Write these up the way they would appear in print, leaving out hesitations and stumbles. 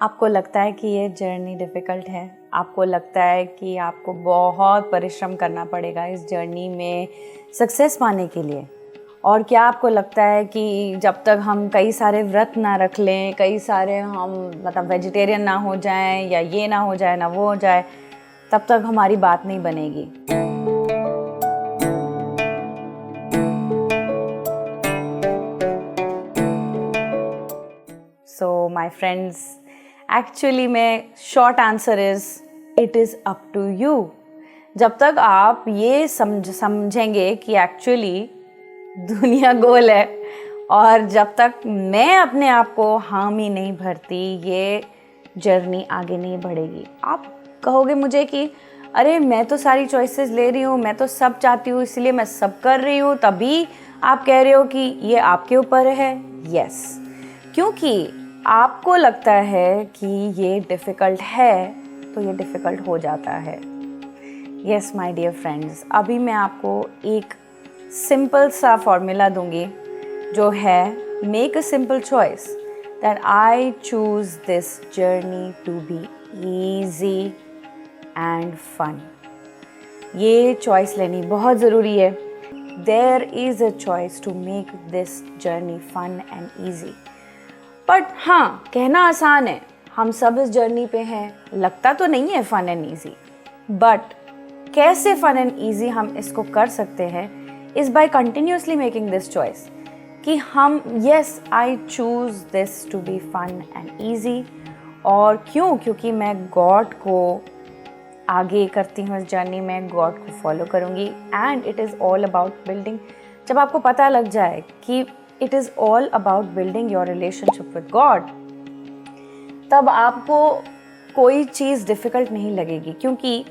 आपको लगता है कि ये जर्नी डिफ़िकल्ट है, आपको लगता है कि आपको बहुत परिश्रम करना पड़ेगा इस जर्नी में सक्सेस पाने के लिए। और क्या आपको लगता है कि जब तक हम कई सारे व्रत ना रख लें, कई सारे हम वेजिटेरियन ना हो जाएं, या ये ना हो जाए ना वो हो जाए, तब तक हमारी बात नहीं बनेगी। सो माय फ्रेंड्स, एक्चुअली में short answer is it is up to you. जब तक आप ये समझेंगे कि एक्चुअली दुनिया गोल है, और जब तक मैं अपने आप को हामी नहीं भरती, ये जर्नी आगे नहीं बढ़ेगी। आप कहोगे मुझे कि अरे मैं तो सारी चॉइसेस ले रही हूँ, मैं तो सब चाहती हूँ, इसलिए मैं सब कर रही हूँ, तभी आप कह रहे हो कि ये आपके ऊपर है। यस, क्योंकि आपको लगता है कि ये डिफ़िकल्ट है तो ये डिफ़िकल्ट हो जाता है। यस माय डियर फ्रेंड्स, अभी मैं आपको एक सिंपल सा फॉर्मूला दूंगी जो है make a simple choice that I choose this journey to be easy and fun. ये चॉइस लेनी बहुत ज़रूरी है। There is a choice to make this journey fun and easy. But हाँ, कहना आसान है, हम सब इस जर्नी पे हैं, लगता तो नहीं है फन एंड ईजी। बट कैसे फन एंड ईजी हम इसको कर सकते हैं is by continuously making this choice कि हम yes I choose this to be fun and easy. और क्यों? क्योंकि मैं गॉड को आगे करती हूँ इस जर्नी में, गॉड को फॉलो करूँगी। And it is all about building. जब आपको पता लग जाए कि it is all about building your relationship with God, तब आपको कोई चीज़ डिफ़िकल्ट नहीं लगेगी, क्योंकि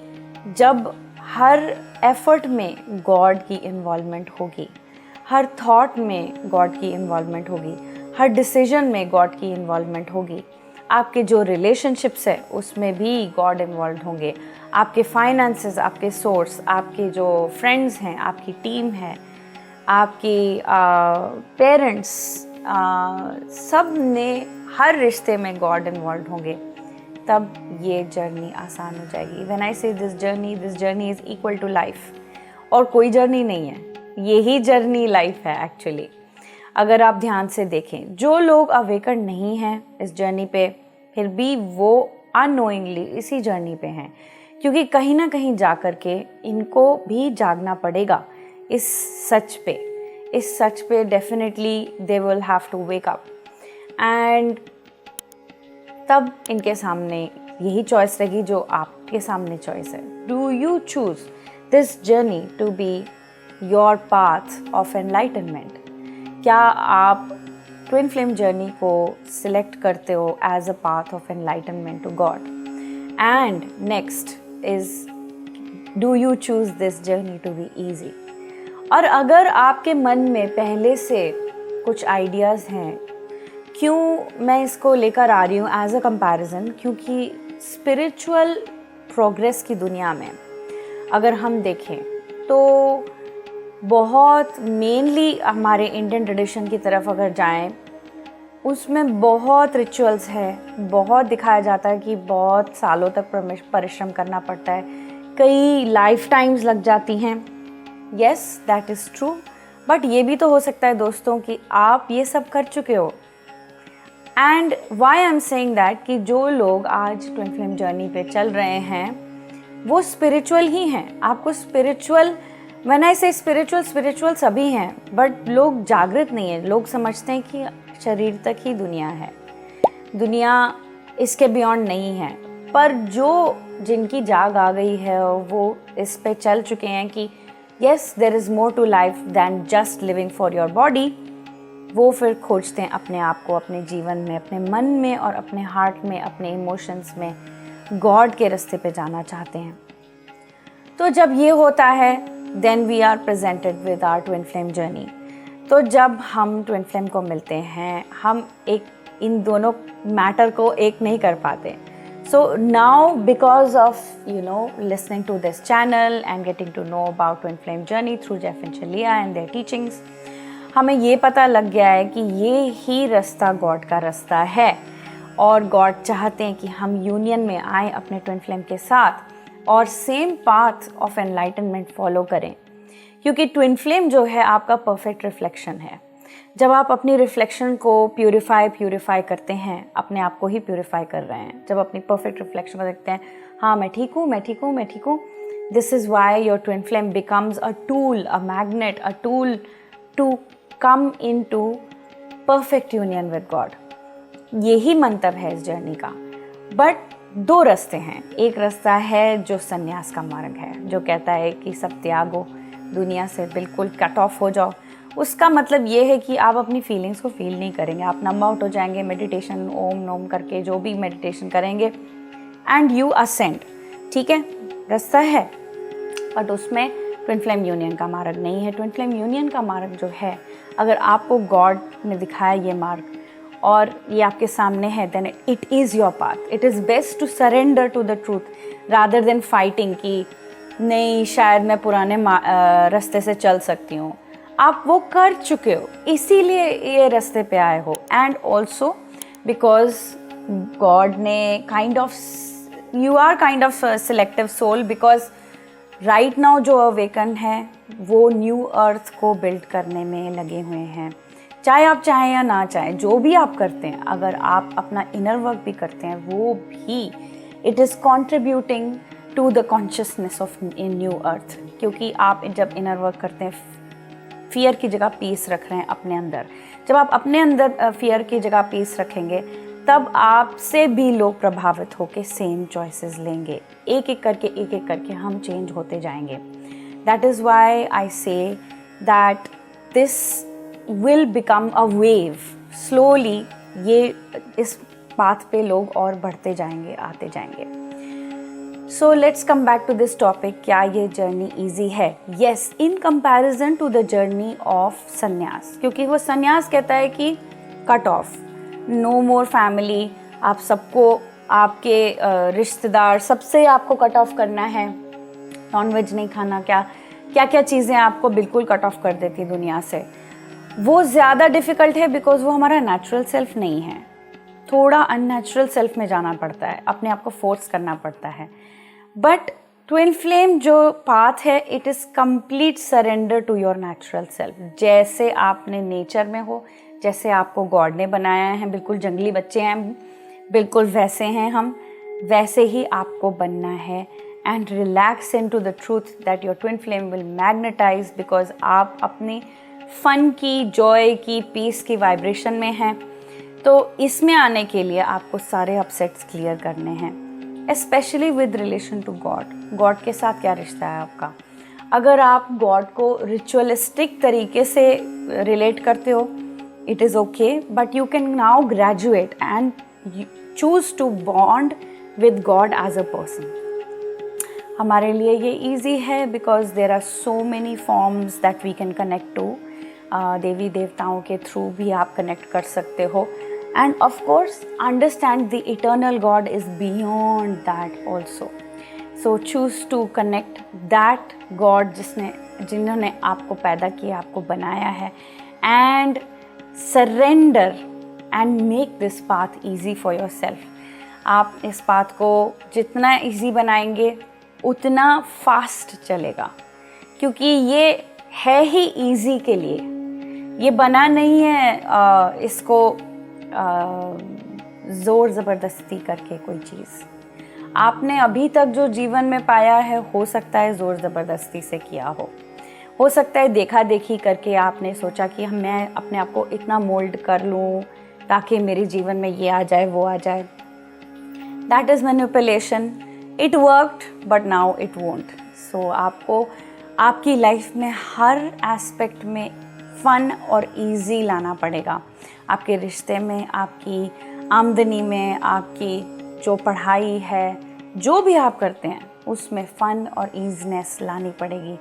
जब हर एफर्ट में गॉड की इन्वॉल्वमेंट होगी, हर थॉट में गॉड की इन्वॉल्वमेंट होगी, हर डिसीजन में गॉड की इन्वॉल्वमेंट होगी, आपके जो रिलेशनशिप्स है उसमें भी गॉड इन्वॉल्व होंगे, आपके फाइनेंसेस, आपके सोर्स, आपके जो फ्रेंड्स हैं, आपकी टीम है, आपकी पेरेंट्स, सब ने हर रिश्ते में गॉड इन्वॉल्व होंगे, तब ये जर्नी आसान हो जाएगी। When I say this journey is equal to life. और कोई जर्नी नहीं है, यही जर्नी लाइफ है एक्चुअली। अगर आप ध्यान से देखें, जो लोग अवेकन नहीं हैं इस जर्नी पे, फिर भी वो अननोइंगली इसी जर्नी पे हैं, क्योंकि कहीं ना कहीं जा कर के इनको भी जागना पड़ेगा इस सच पे definitely they will have to wake up. एंड तब इनके सामने यही चॉइस रहेगी जो आपके सामने चॉइस है। Do you choose this journey to be your path of enlightenment? क्या आप ट्विन फ्लेम जर्नी को सिलेक्ट करते हो as a path of enlightenment to God? And next is, do you choose this journey to be easy? और अगर आपके मन में पहले से कुछ आइडियाज़ हैं, क्यों मैं इसको लेकर आ रही हूँ एज अ कंपैरिजन, क्योंकि स्पिरिचुअल प्रोग्रेस की दुनिया में अगर हम देखें तो बहुत मेनली हमारे इंडियन ट्रेडिशन की तरफ अगर जाएं, उसमें बहुत रिचुअल्स है, बहुत दिखाया जाता है कि बहुत सालों तक परिश्रम करना पड़ता है, कई लाइफ टाइम्स लग जाती हैं। Yes, that is true. But ये भी तो हो सकता है दोस्तों कि आप ये सब कर चुके हो। And why I am saying that कि जो लोग आज ट्विन फ्लेम जर्नी पे चल रहे हैं वो स्पिरिचुअल ही हैं। आपको स्पिरिचुअल, व्हेन आई से स्पिरिचुअल सभी हैं, बट लोग जागृत नहीं हैं। लोग समझते हैं कि शरीर तक ही दुनिया है, दुनिया इसके बियॉन्ड नहीं है। पर जिनकी जाग आ गई है वो इस पे चल चुके हैं कि yes, there is more to life than just living for your body. वो फिर खोजते हैं अपने आप को, अपने जीवन में, अपने मन में और अपने हार्ट में, अपने इमोशंस में गॉड के रास्ते पे जाना चाहते हैं। तो जब ये होता है, then we are presented with our twin flame journey. तो जब हम ट्विन फ्लेम को मिलते हैं, हम इन दोनों मैटर को एक नहीं कर पाते। So now, because of listening to this channel and getting to know about Twin Flame Journey through Jeff and Shalia and their teachings, हमें ये पता लग गया है कि ये ही रास्ता गॉड का रास्ता है। और गॉड चाहते हैं कि हम यूनियन में आए अपने ट्विन फ्लेम के साथ और same path of enlightenment follow करें, क्योंकि ट्विन फ्लेम जो है आपका परफेक्ट रिफ्लेक्शन है। जब आप अपनी रिफ्लेक्शन को प्यूरिफाई करते हैं, अपने आप को ही प्यूरिफाई कर रहे हैं, जब अपनी परफेक्ट रिफ्लेक्शन को देखते हैं, हाँ मैं ठीक हूँ, मैं ठीक हूँ, मैं ठीक हूँ, this is why your twin flame becomes a tool, a magnet, a tool to come in to perfect union with God. यही मंतव्य है इस जर्नी का। बट 2 रास्ते हैं। एक रास्ता है जो संन्यास का मार्ग है, जो कहता है कि सब त्यागो, दुनिया से बिल्कुल कट ऑफ हो जाओ। उसका मतलब ये है कि आप अपनी फीलिंग्स को फील नहीं करेंगे, आप नंब आउट हो जाएंगे, मेडिटेशन ओम नोम करके जो भी मेडिटेशन करेंगे एंड यू असेंड। ठीक है, रास्ता है, बट उसमें ट्विन फ्लेम यूनियन का मार्ग नहीं है। ट्विन फ्लेम यूनियन का मार्ग जो है, अगर आपको गॉड ने दिखाया ये मार्ग और ये आपके सामने है, then it is your path. It is best to surrender to the truth rather than fighting कि नहीं शायद मैं पुराने रास्ते से चल सकती हूँ। आप वो कर चुके हो, इसीलिए ये रास्ते पे आए हो। एंड ऑल्सो बिकॉज गॉड ने you are kind of selective soul, because right now जो अवेकन है वो न्यू अर्थ को बिल्ड करने में लगे हुए हैं। चाहे आप चाहें या ना चाहें, जो भी आप करते हैं, अगर आप अपना इनर वर्क भी करते हैं, वो भी it is contributing to the consciousness of in new earth. क्योंकि आप जब इनर वर्क करते हैं, फियर की जगह पीस रख रहे हैं अपने अंदर। जब आप अपने अंदर फियर की जगह पीस रखेंगे, तब आपसे भी लोग प्रभावित होकर सेम चॉइसेस लेंगे। एक एक करके हम चेंज होते जाएंगे। That is why I say that this will become a wave. Slowly ये इस पाथ पे लोग और बढ़ते जाएंगे, आते जाएंगे। So let's come back to this topic. क्या ये जर्नी ईजी है? Yes, in comparison to the journey of sannyas, क्योंकि वो संन्यास कहता है कि cut off, no more family, आप सबको, आपके रिश्तेदार, सबसे आपको कट ऑफ करना है, नॉनवेज नहीं खाना, क्या चीज़ें आपको बिल्कुल कट ऑफ कर देती दुनिया से। वो ज़्यादा डिफ़िकल्ट है बिकॉज वो हमारा नेचुरल सेल्फ नहीं है। थोड़ा अननेचुरल सेल्फ में जाना पड़ता है, अपने आप को फोर्स करना पड़ता है। बट ट्विन फ्लेम जो पाथ है, it is complete surrender to your natural self. जैसे आपने नेचर में हो, जैसे आपको गॉड ने बनाया है, बिल्कुल जंगली बच्चे हैं, बिल्कुल वैसे हैं हम, वैसे ही आपको बनना है। And relax in to the truth that your twin flame will magnetise, because आप अपनी फन की, जॉय की, पीस की वाइब्रेशन में हैं। तो इसमें आने के लिए आपको सारे अपसेट्स क्लियर करने हैं, specially with relation to God. God के साथ क्या रिश्ता है आपका? अगर आप गॉड को रिचुअलिस्टिक तरीके से रिलेट करते हो, it is okay, but you can now graduate and choose to bond with God as a person. हमारे लिए ये ईजी है because there are so many forms that we can connect to. देवी देवताओं के थ्रू भी आप कनेक्ट कर सकते हो। And of course understand the eternal God is beyond that also. So choose to connect that God जिन्होंने आपको पैदा किया, आपको बनाया है, and surrender and make this path easy for your self. आप इस पाथ को जितना ईजी बनाएंगे उतना फास्ट चलेगा, क्योंकि ये है ही ईजी के लिए। ये बना नहीं है इसको ज़ोर ज़बरदस्ती करके कोई चीज़। आपने अभी तक जो जीवन में पाया है, हो सकता है ज़ोर ज़बरदस्ती से किया हो सकता है देखा देखी करके आपने सोचा कि मैं अपने आप को इतना मोल्ड कर लूँ ताकि मेरे जीवन में ये आ जाए, वो आ जाए। That is manipulation. It worked but now it won't. So आपको आपकी लाइफ में हर एस्पेक्ट में फ़न और इजी लाना पड़ेगा। आपके रिश्ते में, आपकी आमदनी में, आपकी जो पढ़ाई है, जो भी आप करते हैं उसमें फ़न और ईजीनेस लानी पड़ेगी,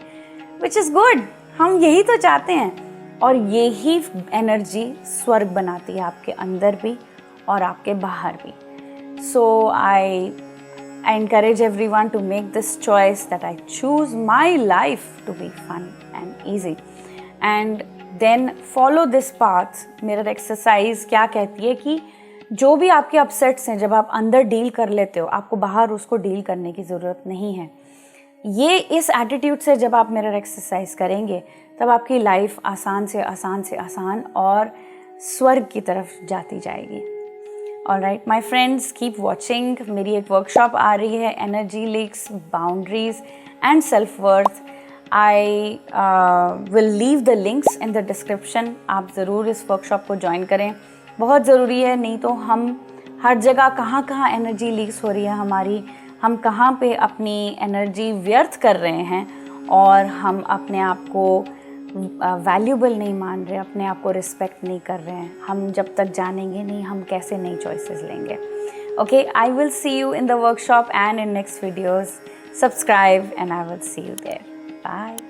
विच इज़ गुड। हम यही तो चाहते हैं, और यही एनर्जी स्वर्ग बनाती है आपके अंदर भी और आपके बाहर भी। सो I encourage everyone to make this choice that I choose my life to be fun and easy, and then follow this path. Mirror exercise क्या कहती है कि जो भी आपके अपसेट्स हैं, जब आप अंदर डील कर लेते हो, आपको बाहर उसको डील करने की ज़रूरत नहीं है। ये इस एटीट्यूड से जब आप मिरर एक्सरसाइज करेंगे, तब आपकी लाइफ आसान से आसान से आसान और स्वर्ग की तरफ जाती जाएगी। Alright my friends, keep watching. मेरी एक वर्कशॉप आ रही है, energy leaks, boundaries and self worth. I will leave the links in the description. आप ज़रूर इस वर्कशॉप को ज्वाइन करें, बहुत ज़रूरी है। नहीं तो हम हर जगह कहाँ कहाँ एनर्जी लीक्स हो रही है हमारी, हम कहाँ पे अपनी एनर्जी व्यर्थ कर रहे हैं और हम अपने आप को वैल्यूबल नहीं मान रहे, अपने आप को रिस्पेक्ट नहीं कर रहे हैं। हम जब तक जानेंगे नहीं हम कैसे नई चॉइसेस लेंगे। Okay, I will see you in the workshop and in next videos. Subscribe and I will see you there. Bye.